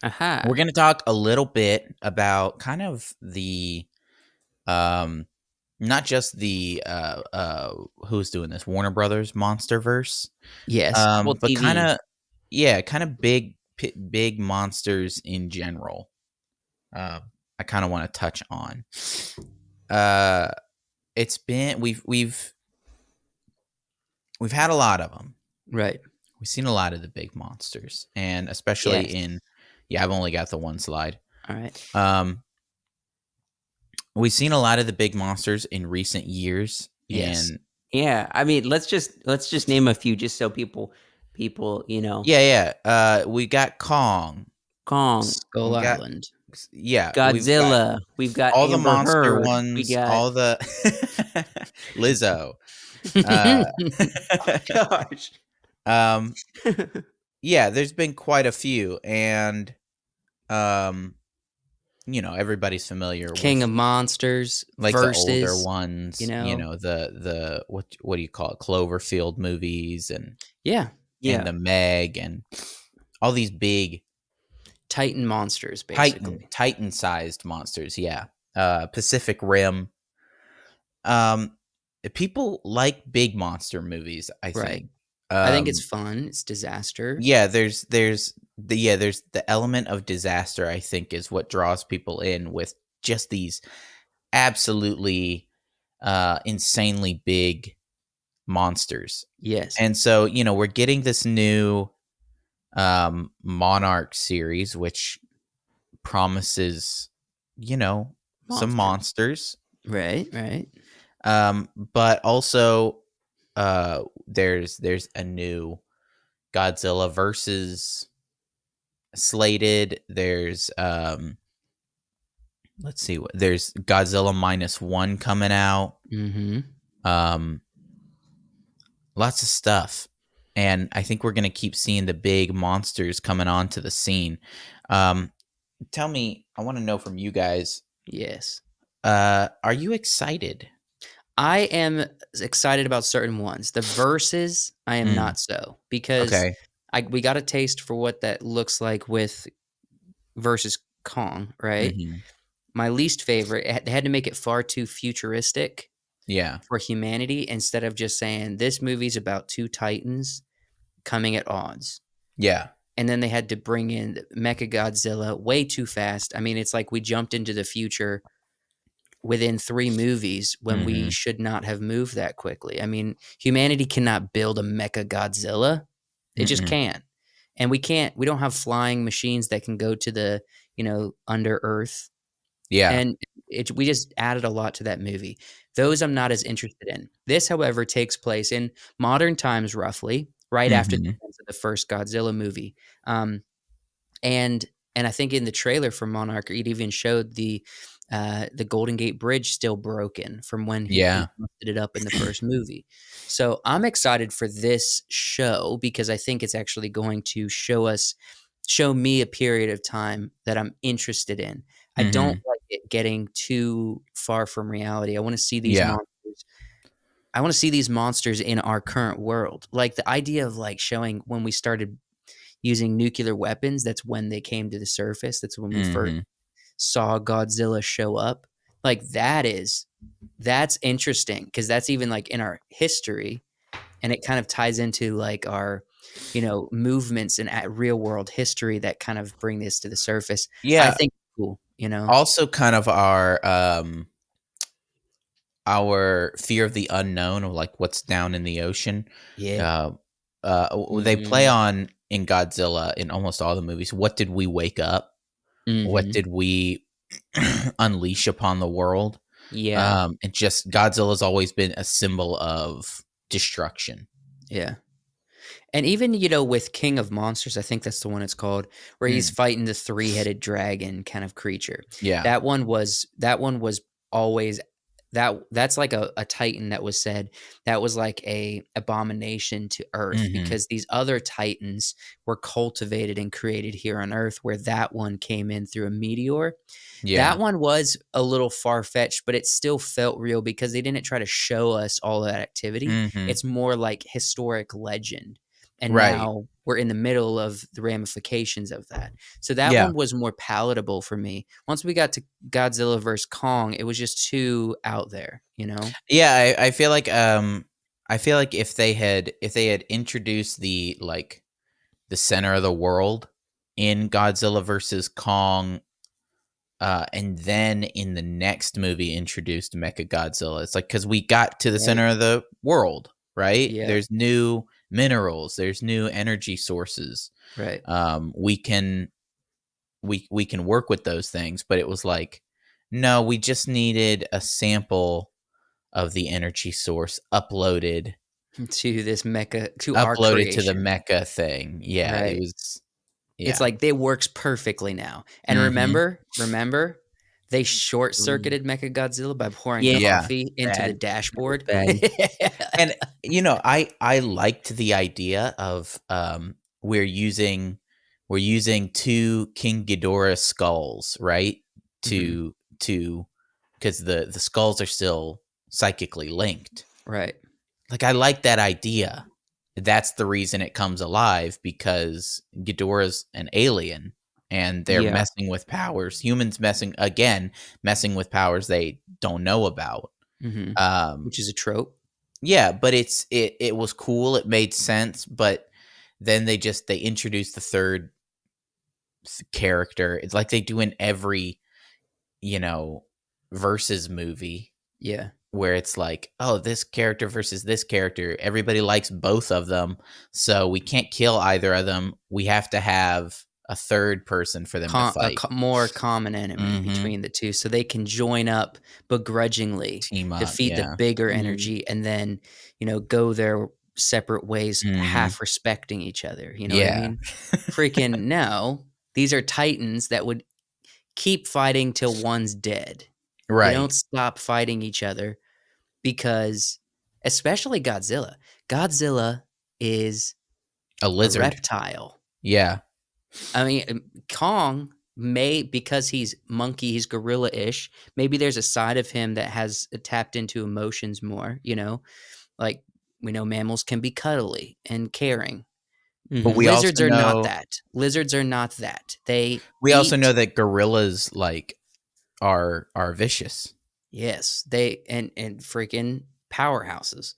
Aha. We're going to talk a little bit about kind of um, not just who's doing this, Warner Brothers Monsterverse, Yes. Apple but TV. kind of big monsters in general. Uh, I kind of want to touch on. Uh, it's been we've had a lot of them. Right. We've seen a lot of the big monsters, and especially Yes. in I've only got the one slide. All right. Um, we've seen a lot of the big monsters in recent years, Yes. and Yeah. I mean, let's just name a few just so people, we got Kong. Kong, Skull We got Island, we've got Godzilla, we've got all the Amber monster Heard, we ones, got all the Lizzo. Uh, gosh. um, yeah, there's been quite a few, and um, everybody's familiar King with of Monsters like the older versus, ones. you know. The what do you call it? Cloverfield movies and Yeah. Yeah. the Meg and all these big Titan monsters basically. Titan sized monsters. Yeah, Pacific Rim. Um, People like big monster movies, I Right. think. I think it's Um, fun. It's disaster. yeah, there's the element of disaster, I think, is what draws people in with just these absolutely insanely big monsters. Yes. And so, we're getting this new Monarch series, which promises, some Monsters. monsters. Right, right. But also there's a new Godzilla versus slated. There's let's see, there's Godzilla -1 coming out. Mm-hmm. Um Lots of stuff. And I think we're going to keep seeing the big monsters coming onto the scene. Um Tell me, I want to know from you guys, Yes. are you excited? I am excited about certain ones. The verses, I am Mm, not so because okay. we got a taste for what that looks like with versus Kong, right? Mhm. My least favorite, they had to make it far too futuristic Yeah. for humanity instead of just saying this movie's about two titans coming at odds. Yeah. And then they had to bring in Mecha Godzilla way too fast. I mean, it's like we jumped into the future within 3 movies when we Mhm. should not have moved that quickly. I mean, humanity cannot build a Mecha Godzilla. It just Mm-mm. can't. And we don't have flying machines that can go to the, under earth. Yeah. And we just added a lot to that movie. Those I'm not as interested in. This, however, takes place in modern times, roughly, right after the Mhm. events of the first Godzilla movie. Um, and I think in the trailer for Monarch, it even showed the Golden Gate Bridge still broken from when he Yeah. busted it up in the first movie. So I'm excited for this show because I think it's actually going to show me a period of time that I'm interested in. I don't Mhm. like it getting too far from reality. I want to see these Yeah. monsters. I want to see these monsters in our current world. Like the idea of like showing when we started using nuclear weapons, that's when they came to the surface. That's when we first Mhm. saw Godzilla show up. Like that's interesting because that's even like in our history and it kind of ties into like our movements in real world history that kind of bring this to the surface. I Yeah. think it's cool. Also kind of our fear of the unknown, or like what's down in the ocean. Yeah. Uh they play Mhm. on in Godzilla in almost all the movies. What did we wake up? What Mhm. did we unleash upon the world? Yeah. And just Godzilla's always been a symbol of destruction. Yeah. And even, with King of Monsters, I think that's the one it's called, where he's Mm, fighting the three-headed dragon kind of creature. yeah. That one was always that's like a titan that was said that was like a abomination to Earth Mhm. because these other titans were cultivated and created here on Earth, where that one came in through a meteor. That Yeah. one was a little far-fetched, but it still felt real because they didn't try to show us all that activity. Mhm. It's more like historic legend. and Right. now we're in the middle of the ramifications of that. So that Yeah. one was more palatable for me. Once we got to Godzilla vs Kong, it was just too out there, you know? Yeah, I feel like if they had introduced the center of the world in Godzilla versus Kong, and then in the next movie introduced Mecha Godzilla. It's like, because we got to the Right. center of the world, right? Yeah. There's new minerals, there's new energy sources. Right. We can we can work with those things, but it was like, no, we just needed a sample of the energy source To this mecha, to our uploaded to the creation. mecha thing. Yeah, it Right. was. It's Yeah. like it works perfectly now. And Mhm. remember, they short circuited Mechagodzilla by pouring Yeah, Yeah. coffee into the bad. That was dashboard. bad. And I liked the idea of we're using two King Ghidorah skulls, right? Mhm. To because the skulls are still psychically linked. Right. Like, I like that idea. That's the reason it comes alive, because Ghidorah's an alien and they're Yeah. messing with powers. Humans messing with powers they don't know about. Mhm. Um Which is a trope. yeah, but it was cool, it made sense, but then they introduced the third character. It's like they do in every, you know, versus movie, Yeah. where it's like, oh, this character versus this character. Everybody likes both of them, so we can't kill either of them. We have to have a third person for them to fight. More common enemy Mhm. between the two, so they can join up begrudgingly, Team up, defeat the yeah. bigger Mhm. energy, and then, go their separate ways, Mhm. half respecting each other, you know what I Yeah. mean? Freaking no. These are titans that would keep fighting till one's dead. They don't Right. stop fighting each other because especially Godzilla. Godzilla is A a lizard. reptile. Yeah. I mean, Kong may because he's monkey, he's gorilla-ish. Maybe there's a side of him that has tapped into emotions more, Like we know mammals can be cuddly and caring. But Mhm. Lizards are not that. Lizards are not that. They we also know eat. that gorillas, like, are vicious. Yes, they and freaking powerhouses.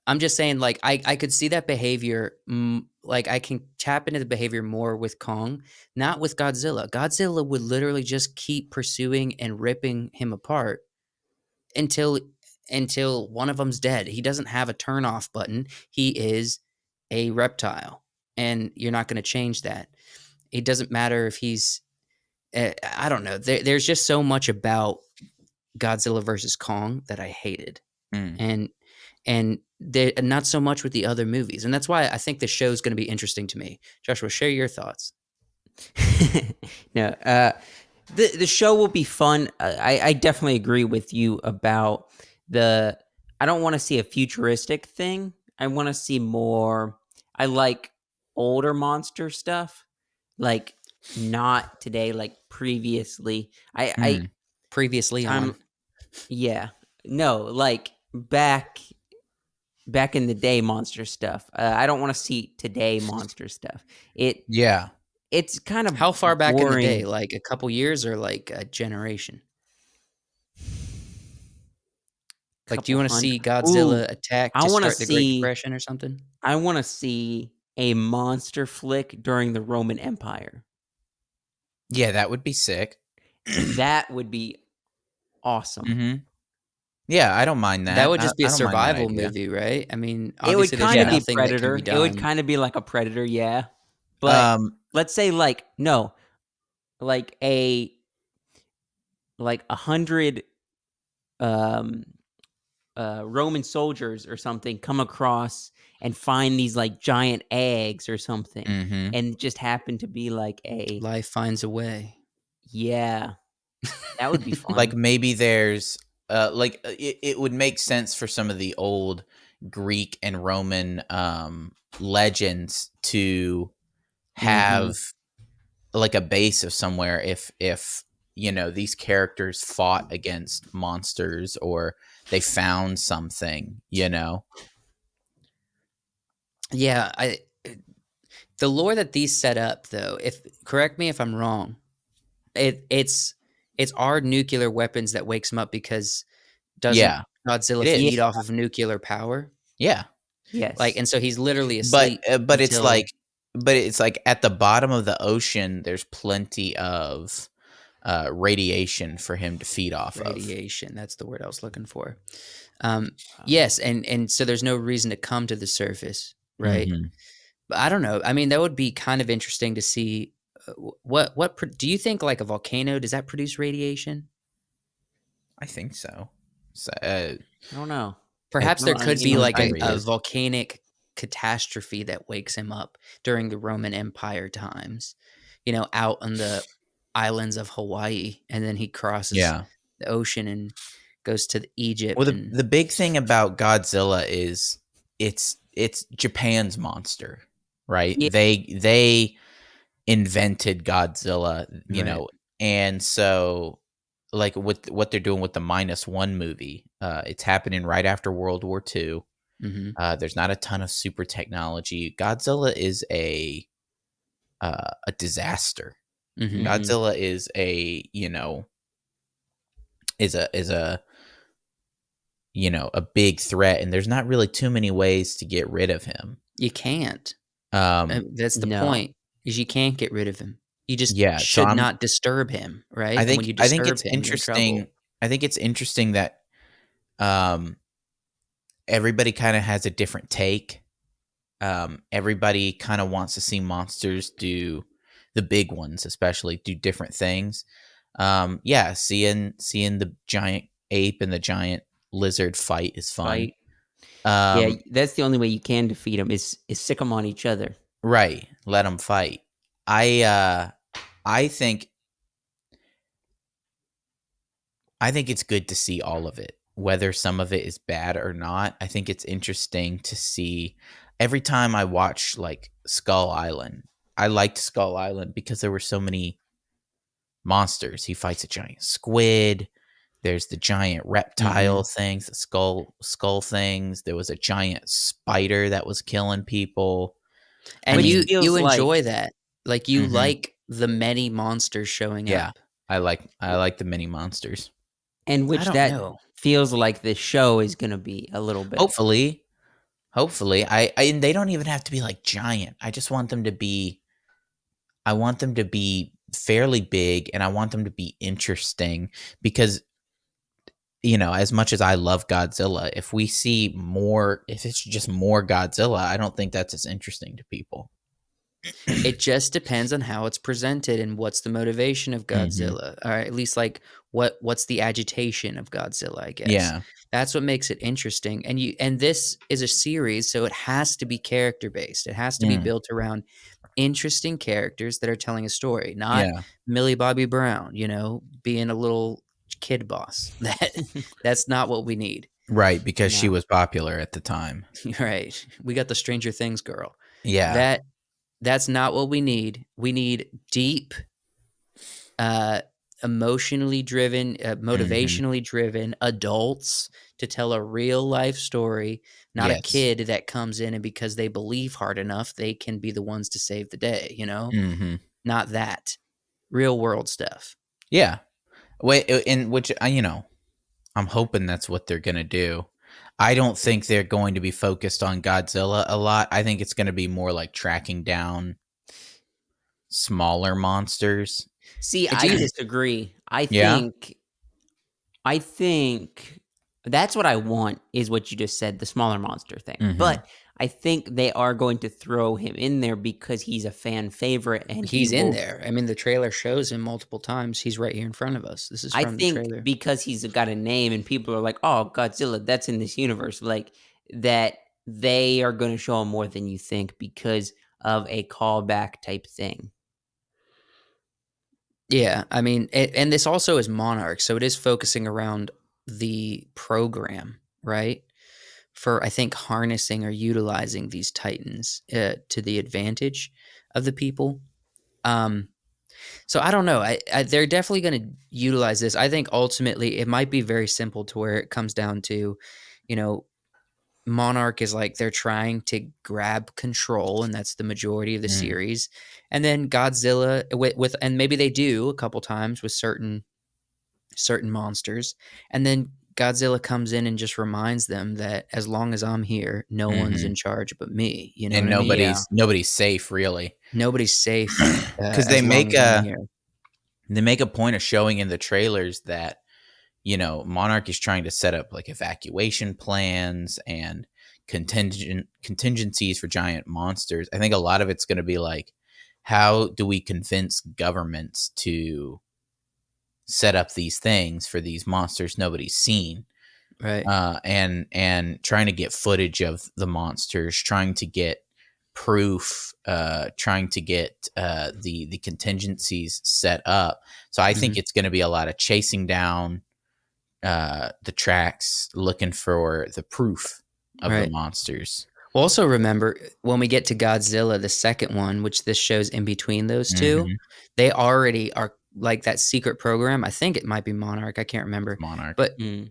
I'm just saying, like, I could see that behavior, like, I can tap into the behavior more with Kong, not with Godzilla. Godzilla would literally just keep pursuing and ripping him apart until one of them's dead. He doesn't have a turn off button. He is a reptile, and you're not gonna change that. It doesn't matter if he's I don't know. There's just so much about Godzilla versus Kong that I hated. Mm. And not so much with the other movies, and that's why I think the show is gonna be interesting to me. Joshua, share your thoughts. No, the show will be fun. I definitely agree with you about the. I don't want to see a futuristic thing. I want to see more. I like older monster stuff, like not today, like previously. I Mm. Previously time. on. Yeah, no, like back in the day monster stuff. I don't want to see today monster stuff. Yeah. It's kind of How far back in the day? boring. Like a couple years or like a generation? Like, do you Couple wanna hundred. see Ooh, Godzilla attack I to want to start the Great see. Depression or something? I want to see a monster flick during the Roman Empire. Yeah, that would be sick. That would be awesome. Mhm. Yeah, I don't mind That that. would just be a I don't mind that survival idea. movie, right? I mean, It would obviously, there's kind of Yeah. be nothing that can be Predator. It would done. kind of be like a Predator, yeah. But Um, let's say like no, like a hundred um Roman soldiers or something come across and find these like giant eggs or something, mhm. and just happen to be like a Life finds a way. yeah, that would be Like, fun. maybe there's it would make sense for some of the old Greek and Roman legends to Hmm. have like a base of somewhere, if these characters fought against monsters, or they found something. Yeah, The lore that these set up, though, if correct me if I'm wrong, it's our nuclear weapons that wakes him up because doesn't Yeah, Godzilla it Yeah. feed is. off of nuclear power? Yeah, Like, Yes. and so he's literally but asleep but it's until like but it's like at the bottom of the ocean, there's plenty of radiation for him to feed off of. radiation. That's the word I was looking for. Um, Um, yes, and so there's no reason to come to the surface, right? Hmm. But I don't know. I mean, that would be kind of interesting to see. Do you think like a volcano does that produce radiation? I think so. So, I don't know. Perhaps there I could in be most like there he a is. volcanic catastrophe that wakes him up during the Roman Empire times, you know, out on the islands of Hawaii, and then he crosses Yeah. the ocean and goes to Well, Egypt and the big thing about Godzilla is it's Japan's monster, right? Yeah. They invented Godzilla, right. and so like with what they're doing with the -1 movie, it's happening right after World War II. Mhm. There's not a ton of super technology. Godzilla is a disaster. Mhm. Mhm. Godzilla is a big threat, and there's not really too many ways to get rid of him. You can't. Um, That's the No. point, is you can't get rid of him. You just yeah, so should not disturb him, right? I And when think you I think disturb it's him, you're in interesting. trouble. I think it's interesting that um, everybody kind of has a different take. Everybody kind of wants to see monsters do the big ones, especially do different things. Yeah, seeing the giant ape and the giant lizard fight is fun. Fight. Yeah, Um, that's the only way you can defeat them is sick them on each other. right, let them fight. I uh, I think I think it's good to see all of it, whether some of it is bad or not. I think it's interesting to see every time I watch like Skull Island. I liked Skull Island because there were so many monsters. He fights a giant squid. There's the giant reptile Mhm. things, the skull things. There was a giant spider that was killing people. I And Which mean, you feels like enjoy that. Like, you mhm, like the many monsters showing yeah, up. I like the mini monsters. and I which don't that know. feels like the show is gonna be a little bit. Hopefully, hopefully, and they don't even have to be like giant. I just want them to be. I want them to be fairly big, and I want them to be interesting because as much as I love Godzilla, if we see more, if it's just more Godzilla, I don't think that's as interesting to people. It just depends on how it's presented and what's the motivation of Hmm. Godzilla, or at least like what's the agitation of Godzilla, I guess. Yeah. That's what makes it interesting. And this is a series, so it has to be character based. It has to be Mm. built around interesting characters that are telling a story, not Yeah. Millie Bobby Brown, being a little kid boss. That's not what we need. Right, because she No. was popular at the time. Right. We got the Stranger Things girl. Yeah. That that's not what we need. We need deep, uh, emotionally driven, Hmm. motivationally driven adults to tell a real life story, not a Yes. kid that comes in and because they believe hard enough, they can be the ones to save the day, Hmm. Not that. Real world stuff. Yeah. Wait, in which I'm hoping that's what they're gonna do. I don't think they're going to be focused on Godzilla a lot. I think it's going to be more like tracking down smaller monsters. See, Do I you disagree. Yeah. I think that's what I want is what you just said, the smaller monster thing. Hmm. But I think they are going to throw him in there because he's a fan favorite and he he's in will. there. I mean, the trailer shows him multiple times. He's right here in front of us. This is I from the think trailer. because he's got a name and people are like, "Oh, Godzilla, that's in this universe." Like that they are going to show him more than you think because of a callback type thing. Yeah, I mean, and this also is Monarch, so it is focusing around the program, right? For I think harnessing or utilizing these titans to the advantage of the people. Um, so I don't know. They're definitely going to utilize this. I think ultimately it might be very simple to where it comes down to, you know, Monarch is like they're trying to grab control, and that's the majority of the Mm. series. And then Godzilla with and maybe they do a couple times with certain monsters. And then Godzilla comes in and just reminds them that as long as I'm here, no one's Mhm. in charge but me. You know And what I mean? Yeah. nobody's safe really. Nobody's safe 'Cause as long as I'm here. they make a point of showing in the trailers that, Monarch is trying to set up like evacuation plans and contingencies for giant monsters. I think a lot of it's going to be like, how do we convince governments to set up these things for these monsters nobody's seen? Right. And trying to get footage of the monsters, trying to get proof, trying to get the contingencies set up. So I think Mhm. it's going to be a lot of chasing down the tracks, looking for the proof of the Right. monsters. Well, also remember when we get to Godzilla, the second one, which this shows in between those two, Mm-hmm. they already are like that secret program. I think it might be Monarch. I can't remember. Monarch. But Mm.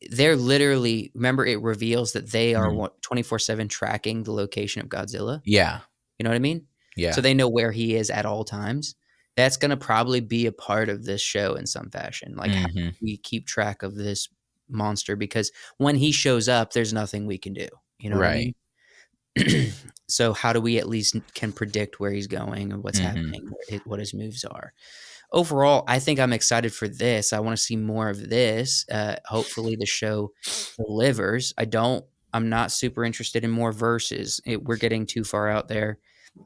they're literally, remember, it reveals that they are Mhm. 24/7 tracking the location of Godzilla. Yeah. You know what I mean? Yeah. So they know where he is at all times. That's going to probably be a part of this show in some fashion. Like, how Mm-hmm. do we keep track of this monster? Because when he shows up, there's nothing we can do. You know what I Right. mean? So how do we at least can predict where he's going and what's Mm-hmm. happening, what his moves are? Overall, I think I'm excited for this. I want to see more of this. Hopefully, the show delivers. I'm not super interested in more verses. We're getting too far out there.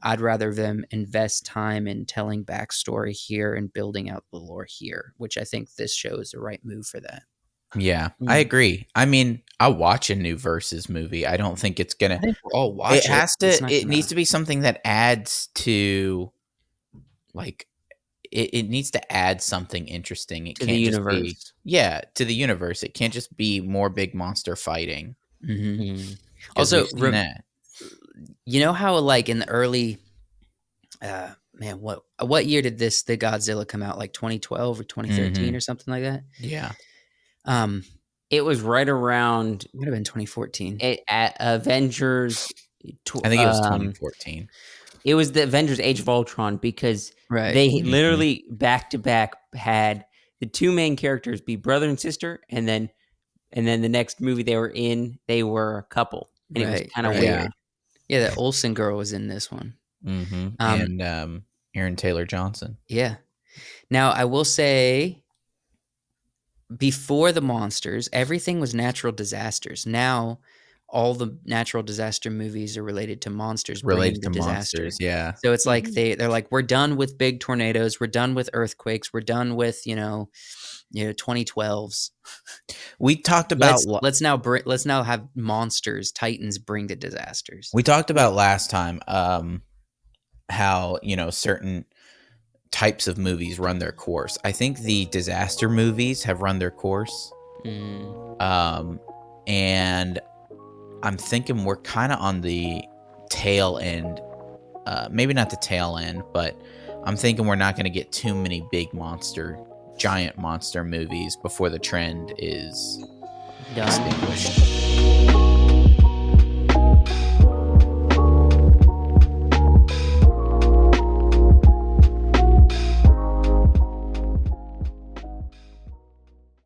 I'd rather them invest time in telling backstory here and building out the lore here, which I think this show is the right move for that. Yeah, I Mm. agree. I mean, I'll watch a new Versus movie. I don't think it's I gonna. think we'll all It watch it. has It's to. not It needs gonna. to be something that adds to, like, it needs to add something interesting. It To the can't just be, universe. yeah, to the universe. It can't just be more big monster fighting, Mhm. Mm. because we've Also, seen that. you know how like in the early man, what year did the Godzilla come out? Like 2012 or 2013 Mhm. or something like that? Yeah. Um, It was right around it might have been 2014. at Avengers. I think it was 2014. It was the Avengers Age of Ultron because Right. they Mhm. literally back to back had the two main characters be brother and sister, and then the next movie they were in, they were a couple, and it was Right, kind of right. Yeah. weird. Yeah, the Olsen girl was in this one. Mhm. Um, And, Aaron Taylor Johnson. yeah. Now, I will say before the monsters, everything was natural disasters. Now, all the natural disaster movies are related to monsters bringing Related the to disaster. monsters, yeah. So it's like Mhm. they're like, we're done with big tornadoes, we're done with earthquakes, we're done with 2012s. We talked about Let's now have monsters, titans bring the disasters. we talked about last time, how, certain types of movies run their course. I think the disaster movies have run their course. Mm. And I'm thinking we're kind of on the tail end. Maybe not the tail end, but I'm thinking we're not going to get too many giant monster movies before the trend is Done. extinguished.